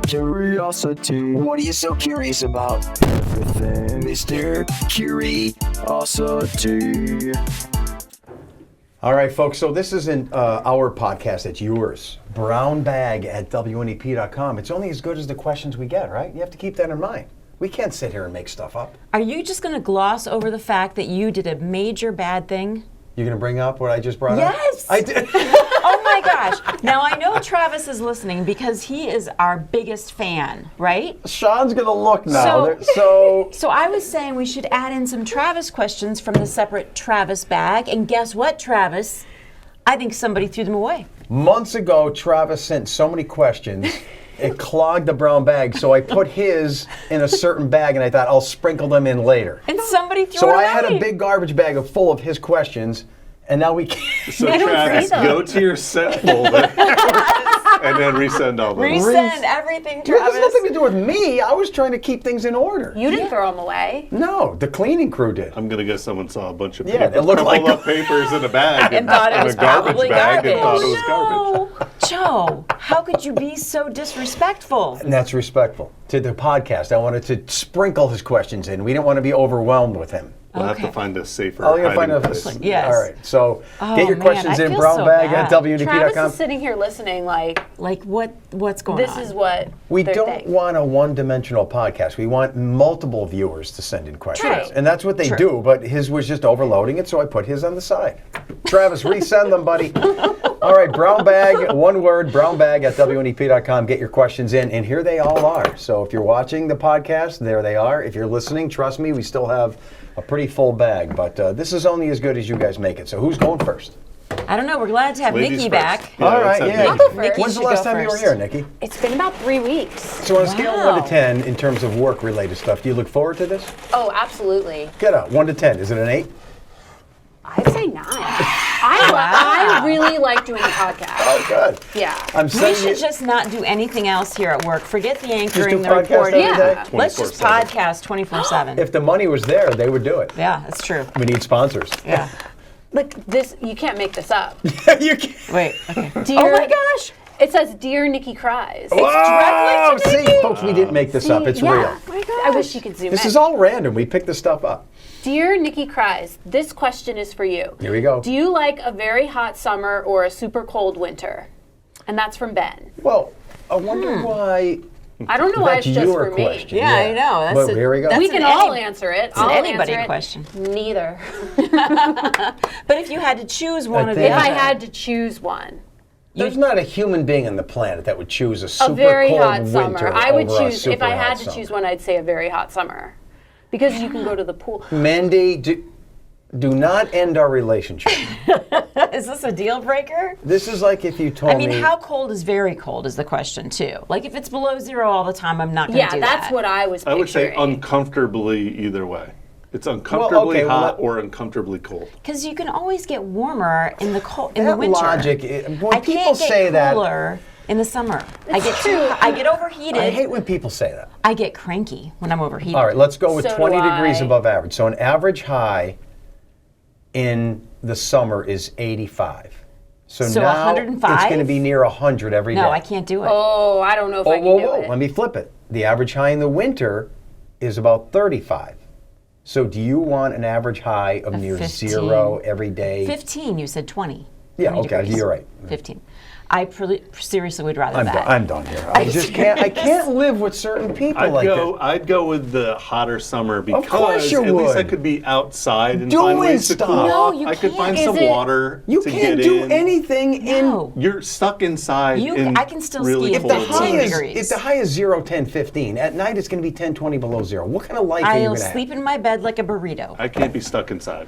Curiosity. What are you so curious about? Everything, Mr. Curiosity. All right, folks, so this isn't our podcast, it's yours. Brown bag at wnep.com. It's only as good as the questions we get, right? You have to keep that in mind. We can't sit here and make stuff up. Are you just going to gloss over the fact that you did a major bad thing? You're going to bring up what I just brought up? Yes! I did. Oh my gosh. Now I know Travis is listening because he is our biggest fan, right? Sean's going to look now. So I was saying we should add in some Travis questions from the separate Travis bag. And guess what, Travis? I think somebody threw them away. months ago, Travis sent so many questions. It clogged the brown bag, so I put his in a certain bag, and I thought I'll sprinkle them in later. And somebody threw So it away. I had a big garbage bag full of his questions, and now we can't. So Travis, go to your sent folder and then resend all those. Resend everything, It Travis. has nothing to do with me. I was trying to keep things in order. You didn't throw them away. No, the cleaning crew did. I'm gonna guess someone saw a bunch of Yeah, paper, it looked like crumpled up papers in a bag and thought it in was a garbage probably bag garbage. and thought it was garbage. Joe, how could you be so disrespectful? And that's respectful to the podcast. I wanted to sprinkle his questions in. We didn't want to be overwhelmed with him. We'll have Okay. to find a safer Oh, you're hiding find place. Yes. All right. So Oh, get your man, questions I in feel brown so bag bad. at WNP.com. Travis is sitting here listening like, Like what's going this on? is what We they're don't saying. want a one-dimensional podcast. We want multiple viewers to send in questions. True. And that's what they True. do, but his was just overloading it, so I put his on the side. Travis, resend them, buddy. All right, brown bag, one word, brown bag at WNEP.com. Get your questions in, and here they all are. So if you're watching the podcast, there they are. If you're listening, trust me, we still have a pretty full bag, but this is only as good as you guys make it. So who's going first? I don't know. We're glad to have Ladies Nikki first. back. Yeah, All let's right, have yeah. Nikki. I'll go first. When's the should last go time you were first. here, Nikki? It's been about 3 weeks. So on a scale of 1 Wow. to 10, in terms of work-related stuff, do you look forward to this? Oh, absolutely. Get out. 1 to 10. Is it an 8? I'd say 9. I really like doing the podcast. Oh, good. Yeah. I'm We sending should you. just not do anything else here at work. Forget the anchoring, do the podcast reporting. every day? Yeah. Let's just 24/7. podcast 24/7. If the money was there, they would do it. Yeah, that's true. We need sponsors. Yeah. Like this, you can't make this up. You can't. Wait. Okay. Dear, Oh my gosh! It says, "Dear Nikki Cries." Whoa! directly to See, Nikki. folks, we didn't make this up. It's yeah. real. my gosh. I wish you could zoom This in. is all random. We picked this stuff up. Dear Nikki Cries, this question is for you. Here we go. Do you like a very hot summer or a super cold winter? And that's from Ben. Well, I wonder why I don't know why that's it's just your for me. question. Yeah, I know. That's But a- here we go. that's We an can all any- answer it. It's an I'll anybody answer it. question. Neither. But if you had to choose one I of the think- If I other, had to choose one, There's not a human being on the planet that would choose a super a very cold hot winter summer. I would over a choose, if super I hot had to summer. choose one, I'd say a very hot summer. Because you can go to the pool. Mindy, do not end our relationship. is this a deal breaker? This is like if you told I mean, me. how cold is very cold is the question too. Like if it's below 0 all the time, I'm not going to Yeah, do that's that. what I was I would say picturing. uncomfortably either way. It's uncomfortably okay, well, hot that- or uncomfortably cold. Because you can always get warmer in the cold in the that winter. logic, when I people can't get say that, cooler in the summer. I get true. I get overheated. I hate when people say that. I get cranky when I'm overheated. All right, let's go with So do 20 degrees I. above average. So an average high in the summer is 85. So So now 105? it's going to be near 100 every day. No, I can't do it. Oh, I don't know if I can Whoa, do whoa, it. let me flip it. The average high in the winter is about 35. So do you want an average high of near 15. 0 every day? 15, you said 20. Yeah, 20 okay, degrees. you're right. 15. I seriously would rather I'm that. done. I'm done here. I just can't. I can't live with certain people like that. I'd go with the hotter summer because course you at least I would. could be outside and Doing find ways to stuff. cool No, off. you I could can't. find Is some it- water You to can't get do in. anything in. No. You're stuck inside in I can still really ski If at the cold 15 high weather. is degrees. if the high is 0, 10, 15, at night it's going to be 10, 20 below 0. What kind of life are you I'll going to sleep have? in my bed like a burrito. I can't be stuck inside.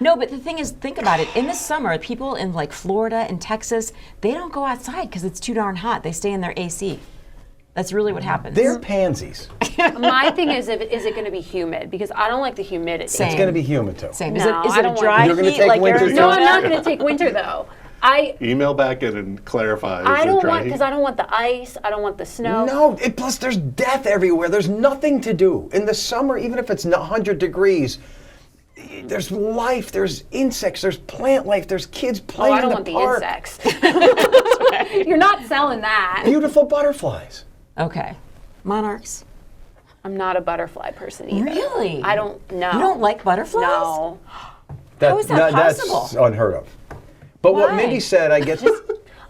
No, but the thing is, think about it. In the summer, people in like Florida and Texas, they don't go outside because it's too darn hot. They stay in their AC. That's really what happens. They're pansies. My thing is it going to be humid? Because I don't like the humidity. Same. It's going to be humid too. Same. No, is I it don't a want- dry You're gonna heat take like winter Arizona? No, I'm not going to take winter though. Email back in and clarify. Is I it don't dry want, heat? because I don't want the ice. I don't want the snow. No, plus there's death everywhere. There's nothing to do. In the summer, even if it's not 100 degrees, there's life, there's insects, there's plant life, there's kids Oh, playing I don't in want the the park. insects. You're not selling that. Beautiful butterflies. Okay. Monarchs. I'm not a butterfly person either. Really? I don't know. You don't like butterflies? No. How is that That's possible? unheard of. But what Why? Mindy said, I get.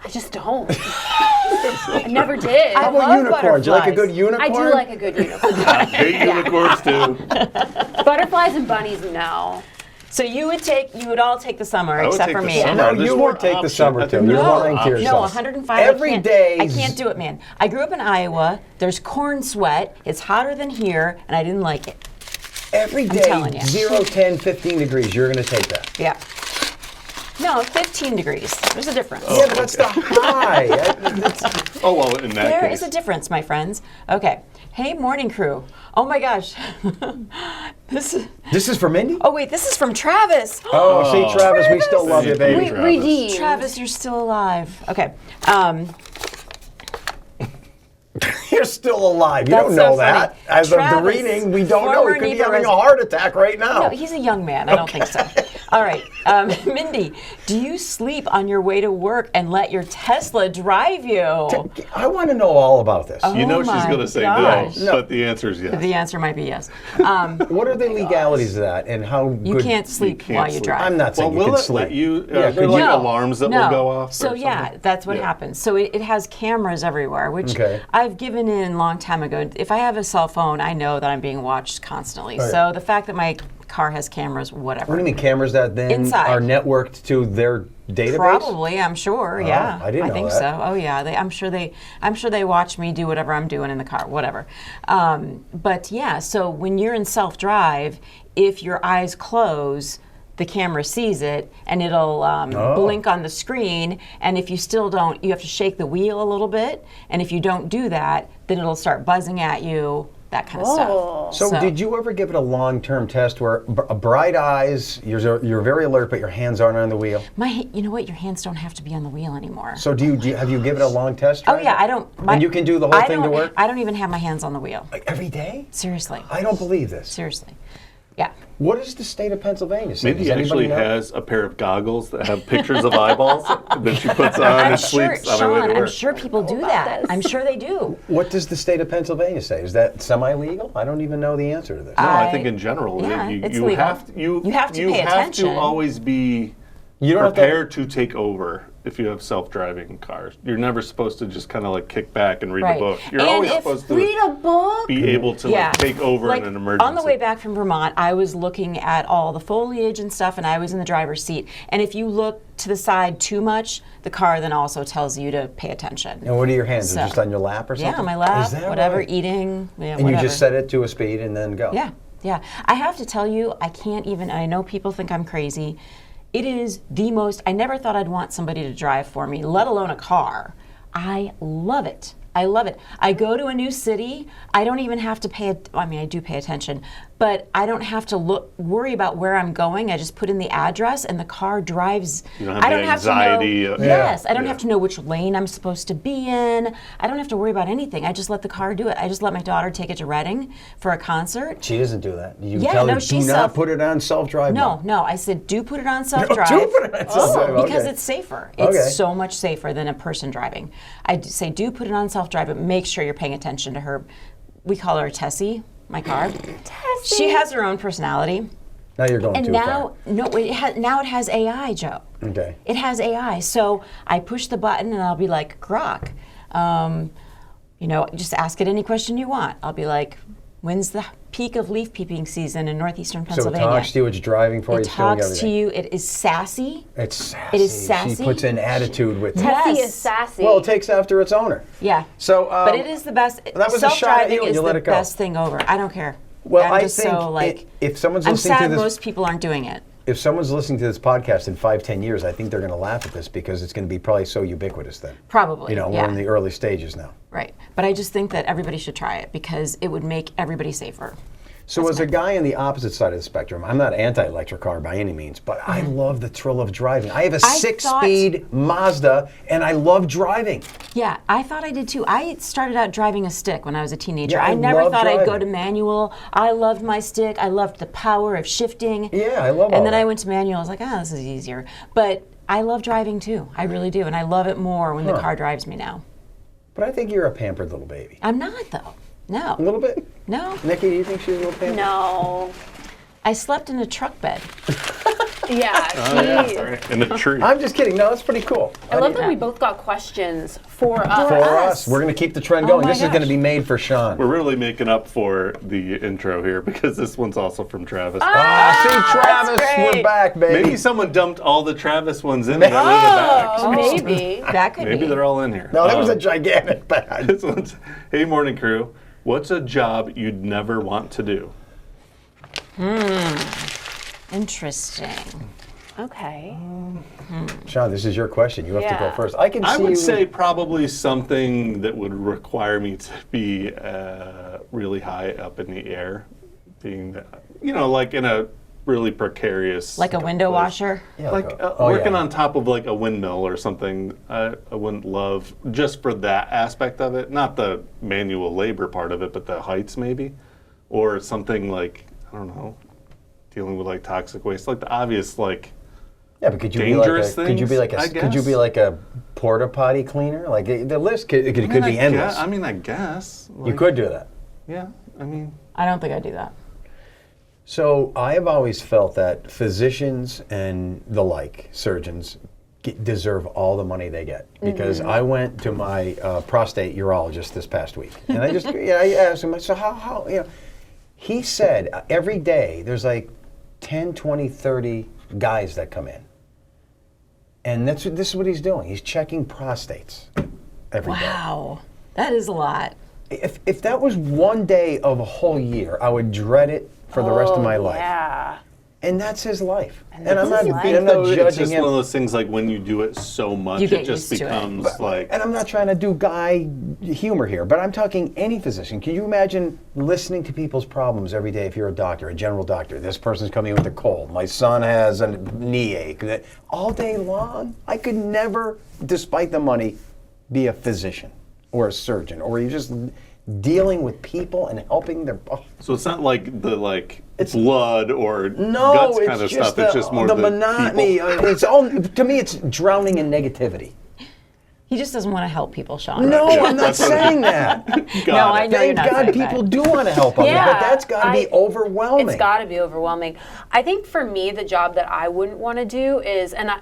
I just don't. I never did. How about love unicorns? You like a good butterflies. unicorn? I do like a good unicorn. Hate unicorns too. Butterflies and bunnies, no. So you would all take the summer I would except take for the me. summer. No, There's you more would take the options. summer I too. think You're there's lying more to options. No, yourself. 105. Every I day. can't do it, man. I grew up in Iowa. There's corn sweat. It's hotter than here, and I didn't like it. Every telling day, you. 0, 10, 15 degrees. You're going to take that. Yeah. No, 15 degrees. There's a difference. Yeah, but that's the high. That's- Oh, well, in that There case. is a difference, my friends. Okay. Hey, morning crew. Oh my gosh. This This is for Mindy? Oh wait, this is from Travis. Oh, see, Travis, we still love you, Thank baby. you, Travis. Redeemed. Travis, you're still alive. Okay. You're still alive. You That's don't know so that. funny. As of the Travis, reading, we don't know. former He could be NEPA having a resident. heart attack right now. No, he's a young man. I don't think so. All right. Mindy, do you sleep on your way to work and let your Tesla drive you? I want to know all about this. You know Oh she's my going to say gosh. no, but the answer is yes. The answer might be yes. What are the legalities of that, and how You good? can't sleep can't while you sleep. drive. I'm not Well, saying you will can it sleep. let you? Yeah, Are there could like you- alarms that will go off? So or yeah, something? that's what Yeah. happens. So it has cameras everywhere, which Okay. I've given in a long time ago. If I have a cell phone, I know that I'm being watched constantly. Right. So the fact that my car has cameras, whatever. What do you mean cameras that then Inside. are networked to their database? Probably, I'm sure. Yeah, I didn't know think that. so. Oh yeah, I'm sure they watch me do whatever I'm doing in the car, whatever. But yeah, so when you're in self-drive, if your eyes close, the camera sees it and it'll blink on the screen. And if you still don't, you have to shake the wheel a little bit. And if you don't do that, then it'll start buzzing at you. That kind of stuff. So did you ever give it a long-term test where bright eyes, you're very alert, but your hands aren't on the wheel? You know what? Your hands don't have to be on the wheel anymore. So have you given it a long test? Oh drive? yeah, I don't. And you can do the whole I thing to don't- work? I don't even have my hands on the wheel. Like every day? Seriously. I don't believe this. Seriously. Yeah. What does the state of Pennsylvania say? Mindy Does anybody actually know? has a pair of goggles that have pictures of eyeballs that she puts on I'm and sure, sleeps on her way Shawn, to I'm work. sure people do that. this. I'm sure they do. What does the state of Pennsylvania say? Is that semi-legal? I don't even know the answer to this. No, I I- think in general, yeah, you it's legal. have to, You have to pay attention. always be You don't have to- prepared to take over if you have self-driving cars. You're never supposed to just kind of like kick back and read Right. the book. You're And always if- supposed to Read a book? be able to Yeah. like, take over Like, in an emergency. on the way back from Vermont, I was looking at all the foliage and stuff, and I was in the driver's seat. And if you look to the side too much, the car then also tells you to pay attention. And what are your hands? So- Just on your lap or something? Yeah, on my lap, Is that whatever, right? eating, yeah, And whatever. you just set it to a speed and then go? Yeah, yeah. I have to tell you, I can't even, I know people think I'm crazy. It is the most, I never thought I'd want somebody to drive for me, let alone a car. I love it. I love it. I go to a new city, I don't even have to I do pay attention, but I don't have to worry about where I'm going. I just put in the address and the car drives. You don't have I the don't anxiety have of- to know, yes, I don't Yeah. have to know which lane I'm supposed to be in. I don't have to worry about anything. I just let the car do it. I just let my daughter take it to Reading for a concert. She doesn't do that. You Yeah, tell no, her, she do not self- put it on self-drive No, mode. no. I said, do put it on self-drive. do put it on self-drive, Because okay. it's safer. It's Okay. so much safer than a person driving. I say, do put it on self-drive, but make sure you're paying attention to her. We call her Tessie, my car. Tessie. She has her own personality. Now you're going And too now, now it has AI, Joe. far. Okay. It has AI. So I push the button and I'll be like, Grok, just ask it any question you want. I'll be like, when's the peak of leaf peeping season in northeastern So it Pennsylvania? talks to you, it's driving for you, It it's doing talks everything. to you. It is sassy. It's sassy. It is sassy. She puts in attitude with it. Tessie Yes. is sassy. Well, it takes after its owner. Yeah. So, but it is the best. that was a shot at you Self-driving and is you let the it go. best thing over. I don't care. Well, I'm I just think so like. if someone's I'm listening to sad this, most people aren't doing it. if someone's listening to this podcast in 5-10 years, I think they're going to laugh at this because it's going to be probably so ubiquitous then. Probably. You know, yeah. we're in the early stages now. Right. But I just think that everybody should try it because it would make everybody safer. So as a guy on the opposite side of the spectrum, I'm not anti-electric car by any means, but I love the thrill of driving. I have a I 6-speed Mazda, and I love driving. Yeah, I thought I did too. I started out driving a stick when I was a teenager. Yeah, I I never love thought I'd go driving. to manual. I loved my stick. I loved the power of shifting. Yeah, I love all And then that. I went to manual. I was like, this is easier. But I love driving too. I really do. And I love it more when the car drives me now. But I think you're a pampered little baby. I'm not though. No. A little bit? No. Nikki, do you think she's a little pampered? No. I slept in a truck bed. Yeah. She, Right. In a tree. I'm just kidding. No, that's pretty cool. I love that we both got questions for us. For us. We're going to keep the trend going. my This is going to gosh. be made for Shawn. We're really making up for the intro here because this one's also from Travis. See, Travis, great. we're back, baby. Maybe someone dumped all the Travis ones in there. That was the back. Maybe. That could Maybe be. they're all in here. No, that was a gigantic bag. This one's, hey, morning crew. What's a job you'd never want to do? Interesting. Okay. Shawn, this is your question. You have to go Yeah. first. I can see I would you. say probably something that would require me to be really high up in the air, being, like in a really precarious. Like a window place. washer. Yeah, Like oh, working yeah. on top of like a windmill or something, I wouldn't love just for that aspect of it. Not the manual labor part of it, but the heights maybe, or something like I don't know, dealing with like toxic waste, like the obvious like. Yeah, but could you dangerous be like a, could you be like a things, I could you be guess. like a porta potty cleaner? Like the list could be endless. I guess. You could do that. Yeah, I mean. I don't think I do that. So I have always felt that physicians and the like, surgeons, deserve all the money they get. Because I went to my prostate urologist this past week, and I just I asked him, so how he said every day there's like 10, 20, 30 guys that come in. And this is what he's doing. He's checking prostates every day. Wow. That is a lot. If that was one day of a whole year, I would dread it for the rest of my life. Yeah. And that's his life. And that's I'm not, his life. I'm not It's judging just one of him. those things like when you do it so much, You get it just used to it. becomes like. And I'm not trying to do guy humor here, but I'm talking any physician. Can you imagine listening to people's problems every day if you're a doctor, a general doctor? This person's coming in with a cold. My son has a knee ache. All day long, I could never, despite the money, be a physician or a surgeon, or you're just dealing with people and helping their. Oh. So it's not like the blood or No, guts it's kind of just stuff. It's just more the the monotony. people. It's all to me. It's drowning in negativity. He just doesn't want to help people, Shawn. No, Yeah, I'm not that's what- saying that. No, I know you're Thank not God saying people that. do want to help others, Yeah, but that's got to be overwhelming. It's got to be overwhelming. I think for me, the job that I wouldn't want to do is, and I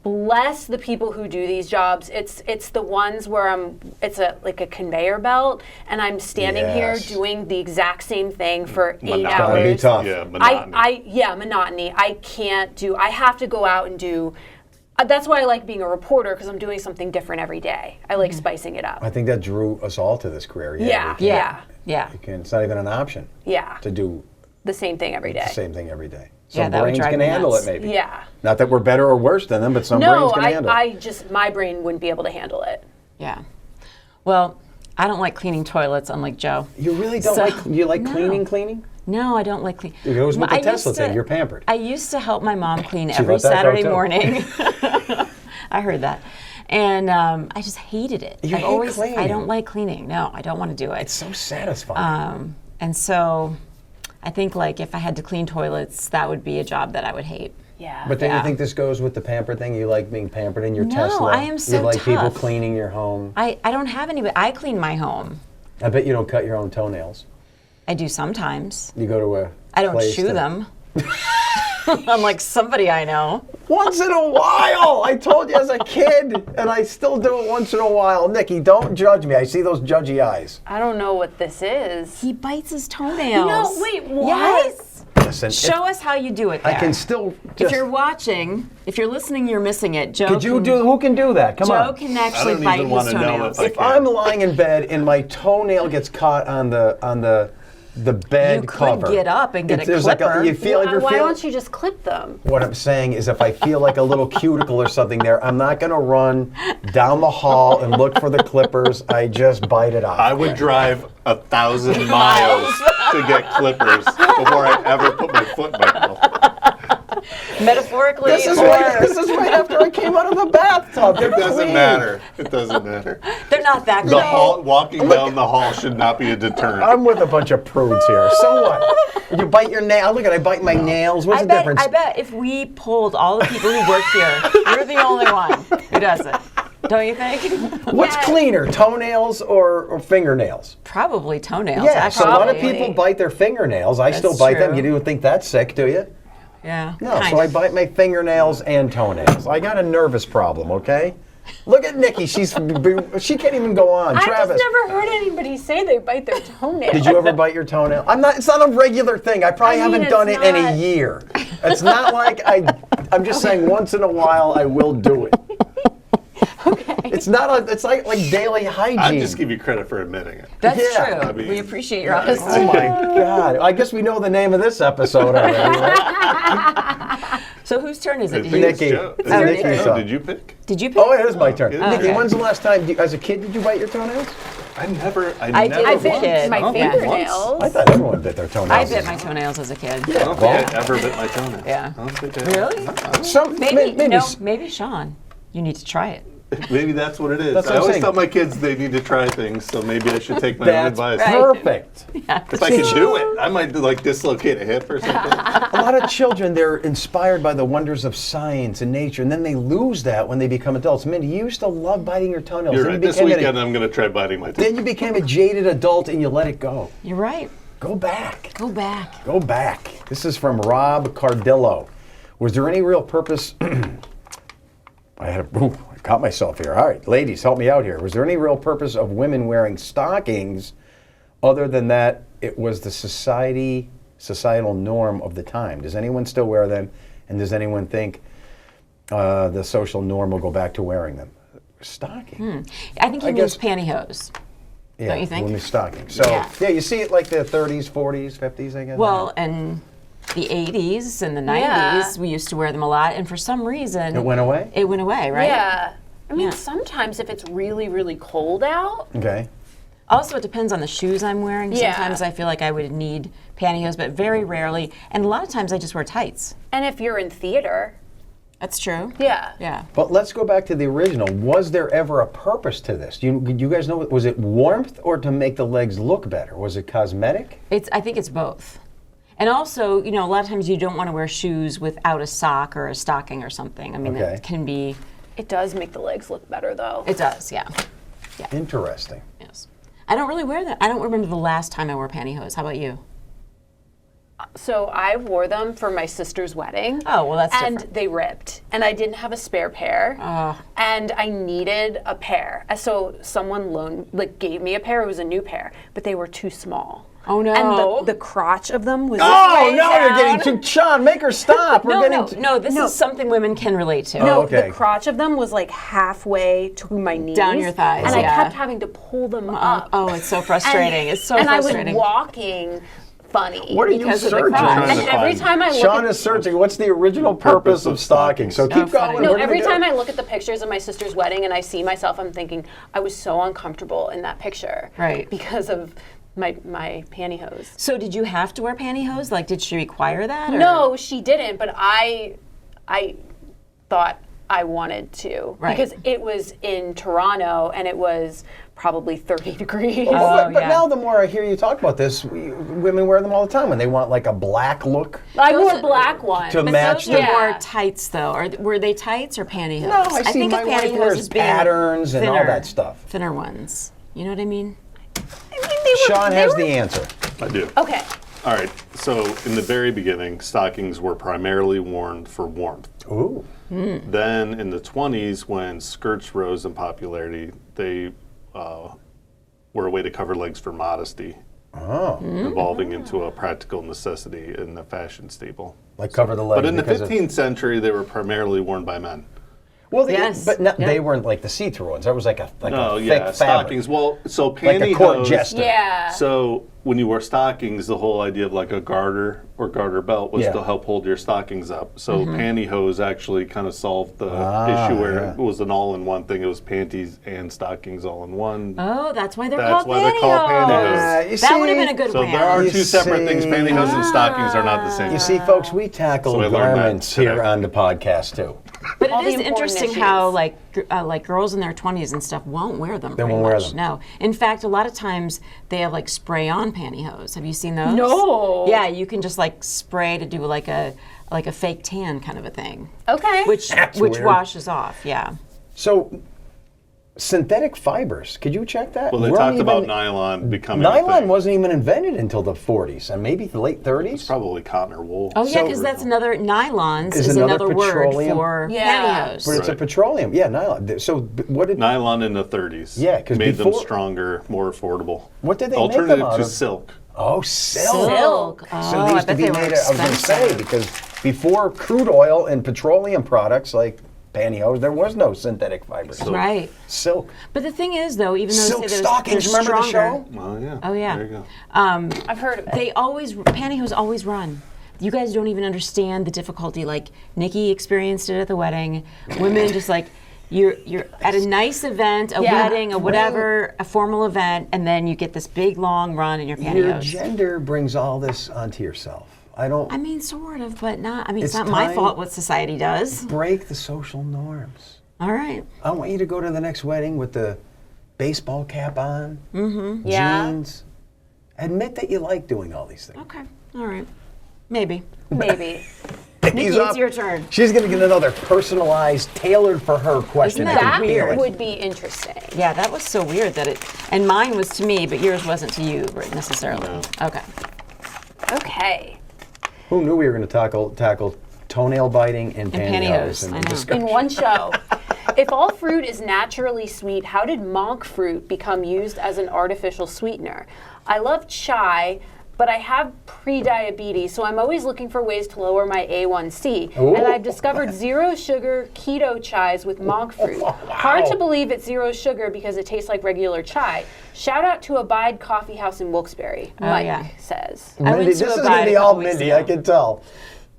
bless the people who do these jobs. It's the ones where it's like a conveyor belt, and I'm standing Yes. here doing the exact same thing for 8 Monotony. Gotta be hours. tough. Yeah, monotony. Monotony. I can't do. I have to go out and do. That's why I like being a reporter, because I'm doing something different every day. I like spicing it up. I think that drew us all to this career. Yeah, we can't- yeah, Yeah. It's not even an option yeah. to do The same thing every the day. same thing every day. Yeah, Some that would brains drive can me handle nuts. it, maybe. Yeah. Not that we're better or worse than them, but some No, brains can handle it. I just my brain wouldn't be able to handle it. Yeah. Well, I don't like cleaning toilets, unlike Joe. You really don't you like No. cleaning? No, I don't like cleaning. It goes with the I used Tesla thing. to- You're pampered. I used to help my mom clean She every let that go, Saturday too. morning. I heard that. And I just hated it. You I've hate always, cleaning. I don't like cleaning. No, I don't want to do it. It's so satisfying. And so I think like if I had to clean toilets, that would be a job that I would hate. Yeah. But then you Yeah. think this goes with the pampered thing? You like being pampered in your No, Tesla? I am so You like people tough. cleaning your home? I don't have anybody. I clean my home. I bet you don't cut your own toenails. I do sometimes. You go to a I don't place chew to- them. I'm like somebody I know. Once in a while! I told you as a kid, and I still do it once in a while. Nikki, don't judge me. I see those judgy eyes. I don't know what this is. He bites his toenails. No, wait, what? Yes. Listen, Show us how you do it there. I can still If just... you're watching, if you're listening, you're missing it. Joe Could you can, do... Who can do that? Come Joe on. can I actually don't bite even his want to know toenails. if I If can. I'm lying in bed and my toenail gets caught on the bed You could cover... get up and get a there's clipper. you feel like you're Why feeling... don't you just clip them? What I'm saying is if I feel like a little cuticle or something there, I'm not going to run down the hall and look for the clippers. I just bite it off. I would drive 1,000 miles to get clippers before I ever put my foot in my mouth. Metaphorically, This is or right after I came out of the bathtub. It doesn't matter. It doesn't matter. they're not that The great. hall, walking down the hall should not be a deterrent. I'm with a bunch of prudes here. So what? You bite your nail. Look at I bite my nails. What's the difference? I bet if we polled all the people who work here, you're the only one who does it. Don't you think? What's cleaner, toenails or fingernails? Probably toenails. Yeah, actually. so a lot of people bite their fingernails. I still That's bite them. true. You don't think that's sick, do you? Yeah. No, kind so I of. bite my fingernails and toenails. I got a nervous problem, okay? Look at Nikki. She can't even go on. I've Travis, just never heard anybody say they bite their toenail. did you ever bite your toenail? It's not a regular thing. I probably I mean, haven't done it's it in a not- year. It's not like I'm just saying once in a while I will do it. Okay. It's not it's like daily hygiene. I just give you credit for admitting it. That's Yeah. true. I mean, we appreciate your Oh honesty. my God. I guess we know the name of this episode already, right? So whose turn is it? I Did think you, it's Nikki. Joe. It's Is it Nikki's Joe? song. Did you pick? did you pick? Oh, it is my turn. It is. Nikki, Okay. when's the last time, as a kid, did you bite your toenails? I never. I did as a once. kid. My I don't think once. fingernails. I thought everyone bit their toenails. I bit my toenails as a kid. I don't think I ever bit my toenail. Yeah. I don't think I Really? Maybe, Maybe Shawn. You need to try it. Maybe that's what it is. That's what I I'm always saying. tell my kids they need to try things, so maybe I should take my own That's advice. right. perfect. If I could do it, I might dislocate a hip or something. A lot of children, they're inspired by the wonders of science and nature, and then they lose that when they become adults. Mindy, you used to love biting your toenails. You're Then right. you This became weekend I'm going to try biting my then toenail. you became a jaded adult and you let it go. You're right. Go back. Go back. Go back. This is from Rob Cardillo. Was there any real purpose? I caught myself here. All right, ladies, help me out here. Was there any real purpose of women wearing stockings other than that it was the societal norm of the time? Does anyone still wear them? And does anyone think the social norm will go back to wearing them? Stocking. I think he I means guess- pantyhose. Yeah, Don't you think? women's stockings. So, Yeah. you see it like the 30s, 40s, 50s, I guess. Well, and the 80s and the 90s, Yeah. we used to wear them a lot, and for some reason... It went away? It went away, right? Yeah. I mean, Yeah. sometimes if it's really, really cold out, Okay. Also, it depends on the shoes I'm wearing. Yeah. Sometimes I feel like I would need pantyhose, but very rarely. And a lot of times I just wear tights. and if you're in theater, That's true. yeah. Yeah. But let's go back to the original. Was there ever a purpose to this? Do you guys know? Was it warmth or to make the legs look better? Was it cosmetic? I think it's both. And also, a lot of times you don't want to wear shoes without a sock or a stocking or something. I mean, Okay. it can be, It does make the legs look better, though. it does, yeah. Interesting. Yes. I don't really wear that. I don't remember the last time I wore pantyhose. How about you? So I wore them for my sister's wedding. Oh, well, that's and different. they ripped, and I didn't have a spare pair, and I needed a pair. So someone gave me a pair. It was a new pair, but they were too small. Oh, no. And the crotch of them was Oh way no! You're down. getting too. Sean, make her stop. We're getting. No, this is something women can relate to. No, okay. the crotch of them was like halfway to my knees. Down your thighs, And yeah. I kept having to pull them up. Oh, it's so frustrating. It's so and frustrating. I was walking funny. What are you because of the searching? crotch. Trying And to every find- time I look Sean at is searching. What's the original purpose of stockings? So keep funny. going. No, We're gonna every do time it. I look at the pictures of my sister's wedding and I see myself, I'm thinking, I was so uncomfortable in that picture. Right. Because of my pantyhose. So did you have to wear pantyhose? Like, did she require that? Or? No, she didn't, but I thought I wanted to. Right. Because it was in Toronto and it was probably 30 degrees. But yeah. now the more I hear you talk about this, women wear them all the time when they want like a black look. I Those wore are- black ones. To match Those are the- more tights, though. Were they tights or pantyhose? No, I see think my of wife pantyhose wears as being patterns and all thinner- that stuff. Thinner ones. You know what I mean? Sean has the answer. I do. Okay. All right. So in the very beginning, stockings were primarily worn for warmth. Ooh. Then in the 20s, when skirts rose in popularity, they were a way to cover legs for modesty, Oh. evolving into a practical necessity in the fashion staple. Like cover the legs. But in the because of- 15th century, they were primarily worn by men. Well, Yes. but Yeah. they weren't like the see-through ones. That was like a thick fabric. stockings. Well, so Like a court pantyhose. jester. Yeah. So when you wore stockings, the whole idea of like a garter or garter belt was Yeah. to help hold your stockings up. So pantyhose actually kind of solved the Ah, issue where yeah. it was an all-in-one thing. It was panties and stockings all in one. Oh, that's why they're That's called why they're called pantyhose. You That would have see? been a good So one. there are You two separate things. see. Pantyhose and stockings are not the same. You see, folks, we tackle So I learned that garments today. here on the podcast too. But All it the is important interesting issues. how like girls in their 20s and stuff won't wear them. They very won't wear much. them. No. In fact, a lot of times they have like spray-on pantyhose. Have you seen those? No. Yeah, you can just like spray to do like a fake tan kind of a thing, Okay. which That's which weird. washes off. Yeah. So, Synthetic fibers. Could you check that? Well, they Weren't talked about even- nylon becoming a Nylon thing. wasn't even invented until the 40s and maybe the late 30s. It's probably cotton or wool. Oh, yeah, So- because that's another, nylons Is is another another word petroleum- for Yeah. pantyhose. But it's a Right. petroleum. Yeah, nylon. So what did Nylon in the 30s. Yeah, 'cause made them before- stronger, more affordable. What did they make them Alternative out to of? silk. Oh, silk. Silk. Oh, So I they used to bet be they were made of, I was going to say, expensive. because before crude oil and petroleum products like pantyhose, there was no synthetic fibers. Right. Silk. But the thing is, though, even though Silk they say stockings, they're remember the stronger, show? Oh, yeah. Oh, yeah. There you go. I've heard of it. they always, pantyhose always run. You guys don't even understand the difficulty. Like, Nikki experienced it at the wedding. Women just like, you're at a nice event, a Yeah. wedding, a whatever, a formal event, and then you get this big long run in your Your pantyhose. gender brings all this onto yourself. I don't I mean, sort of, but not. I mean, it's It's not my time- fault what society does. break the social norms. All right. I want you to go to the next wedding with the baseball cap on, Yeah. jeans. Admit that you like doing all these things. Okay. All right. Maybe. Maybe. Nikki, He's it's up. your turn. She's going to get another personalized, tailored for her question. Isn't I that can feel That it. would be interesting. Yeah, that was so weird that it. And mine was to me, but yours wasn't to you necessarily. Okay. Okay. Who knew we were going to tackle toenail biting and pantyhose pantyhose, in I the know. discussion? In one show. If all fruit is naturally sweet, how did monk fruit become used as an artificial sweetener? I love chai, but I have pre-diabetes, so I'm always looking for ways to lower my A1C. Ooh. And I've discovered zero sugar keto chais with monk fruit. Hard to believe it's zero sugar because it tastes like regular chai. Shout out to Abide Coffee House in Wilkes-Barre, Mike yeah. says. I went Mindy, to this is Abide going to be a all couple weeks Mindy, ago. I can tell.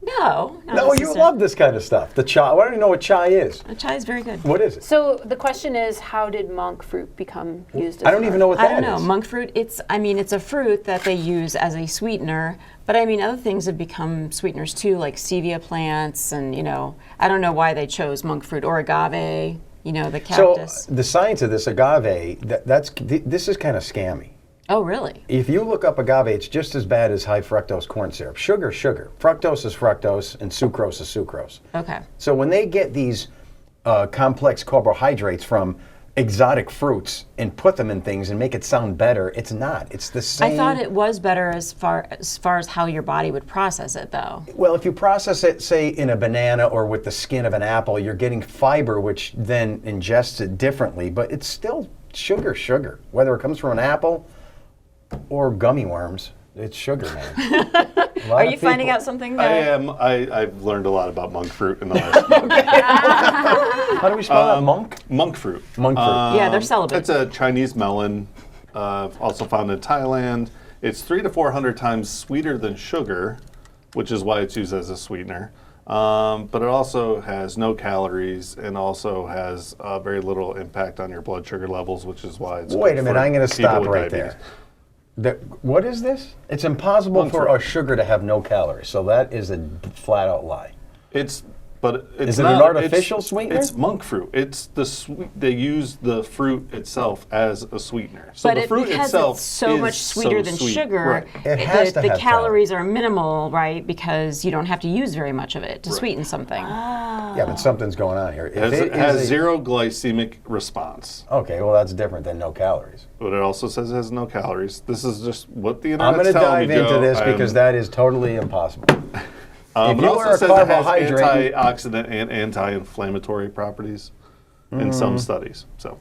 No. not No, you necessarily. love this kind of stuff. The chai. Why don't you know what chai is? Chai is very good. What is it? So the question is, how did monk fruit become used as I don't even know what I that don't is. know. Monk fruit, it's a fruit that they use as a sweetener, but I mean, other things have become sweeteners too, like stevia plants, and, I don't know why they chose monk fruit or agave, the So cactus. the science of this agave, this is kind of scammy. Oh, really? If you look up agave, it's just as bad as high fructose corn syrup. Sugar, sugar. Fructose is fructose, and sucrose is sucrose. Okay. So when they get these complex carbohydrates from exotic fruits and put them in things and make it sound better, it's not. It's the same. I thought it was better as far as how your body would process it, though. Well, if you process it, say, in a banana or with the skin of an apple, you're getting fiber, which then ingests it differently, but it's still sugar, sugar. Whether it comes from an apple or gummy worms, it's sugar, man. Are you finding out something? I am. I've learned a lot about monk fruit in the last How do we spell that? Monk? monk fruit. Monk fruit. Yeah, they're celibate. It's a Chinese melon, also found in Thailand. It's 300 to 400 times sweeter than sugar, which is why it's used as a sweetener. But it also has no calories and also has very little impact on your blood sugar levels, which is why it's. Wait good a minute, for I'm going to people stop with right diabetes. there. What is this? It's impossible Monk for fruit. a sugar to have no calories, so that is a flat out lie. It's Is it an not- artificial it's- sweetener? It's monk fruit. It's the they use the fruit itself as a sweetener. So But the fruit because itself it's so is much sweeter so than sweet. sugar, Right. It has to the have calories are minimal, right? Because you don't have to use very much of it to Right. sweeten something. Yeah, but something's going on here. If It it has is a- zero glycemic response, Okay, well that's different than no calories. but it also says it has no calories. This is just what the I'm internet's going to telling dive me, into Joe. this because that is totally impossible. if It you also are a says it has carbohydrate- antioxidant and anti-inflammatory properties in some studies. So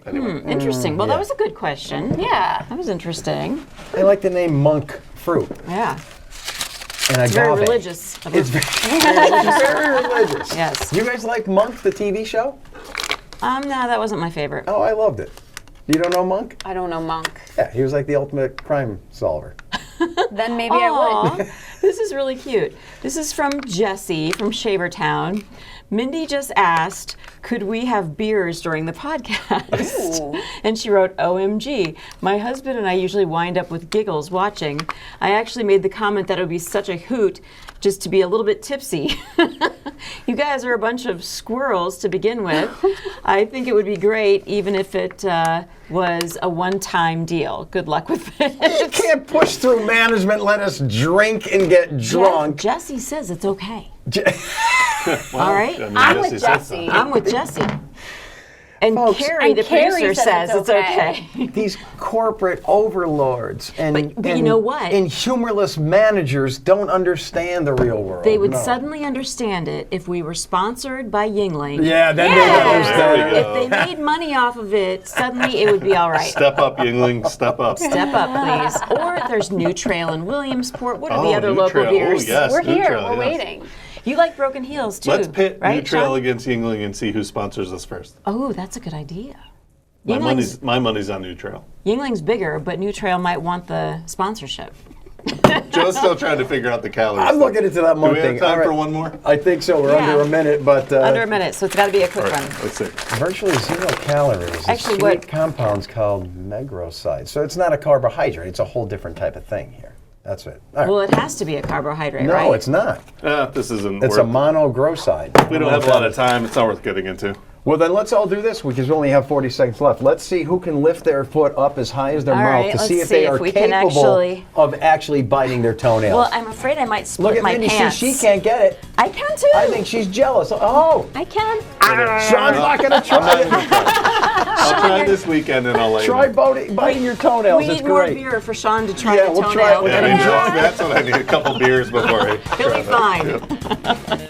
anyway, Interesting. Well, that was a good question. Yeah. That was interesting. I like the name monk fruit Yeah. and It's very agave. religious. It's very religious. Yes. You guys like Monk, the TV show? No, that wasn't my favorite. Oh, I loved it. You don't know Monk? I don't know monk. Yeah, he was like the ultimate crime solver. Then maybe I would. Aw, this is really cute. This is from Jessie from Shavertown. Mindy just asked, could we have beers during the podcast? Ooh. And she wrote, OMG, my husband and I usually wind up with giggles watching. I actually made the comment that it would be such a hoot just to be a little bit tipsy. You guys are a bunch of squirrels to begin with. I think it would be great even if it was a one-time deal. Good luck with You it. can't push through management, let us drink and get drunk. Jessie says it's okay. well, All right. I mean, I'm Jesse with said Jessie. so. I'm with Jessie. And Folks, Carrie, the producer, says it's okay. These corporate overlords and, But you know what? and humorless managers don't understand the real world. They would No. suddenly understand it if we were sponsored by Yingling. Yeah, then Yeah. they understand. There we go. If they made money off of it, suddenly it would be all right. Step up, Yingling. Step up. Step up, please. Or there's New Trail in Williamsport. What are the other New local Trail. beers? Oh, yes, We're New here. Trail, We're yes. waiting. You like Broken Heels too, Let's pit right, New Trail Shawn? against Yingling and see who sponsors us first. Oh, that's a good idea. My money's on New Trail. Yingling's bigger, but New Trail might want the sponsorship. Joe's still trying to figure out the calories. I'm looking into that Do month we have thing. time All right. for one more? I think so. We're Yeah. under a minute, but Under a minute, so it's got to be a quick All one. right, let's see. virtually 0 calories. Actually, a sweet what- compound's called megroside. So it's not a carbohydrate. It's a whole different type of thing here. That's it. All right. Well, it has to be a carbohydrate, no, right? it's not. This isn't It's worth a monogrosside. We don't have a lot of time. It's not worth getting into. Well, then let's all do this because we only have 40 seconds left. Let's see who can lift their foot up as high as their All mouth right, to let's see if see they if are we can capable of actually biting their toenails. Well, I'm afraid I might Look split at my Mindy. pants. She can't get it. I can too. I think she's jealous. Oh, I can. Sean's not going to try it. I'll try this weekend and I'll let you Try know. biting your toenails. We It's need more great. beer for Shawn to try Yeah, the we'll toenail. try it. We're Yeah, gonna I mean, enjoy that's what I need. A couple beers before I He'll try be that. fine.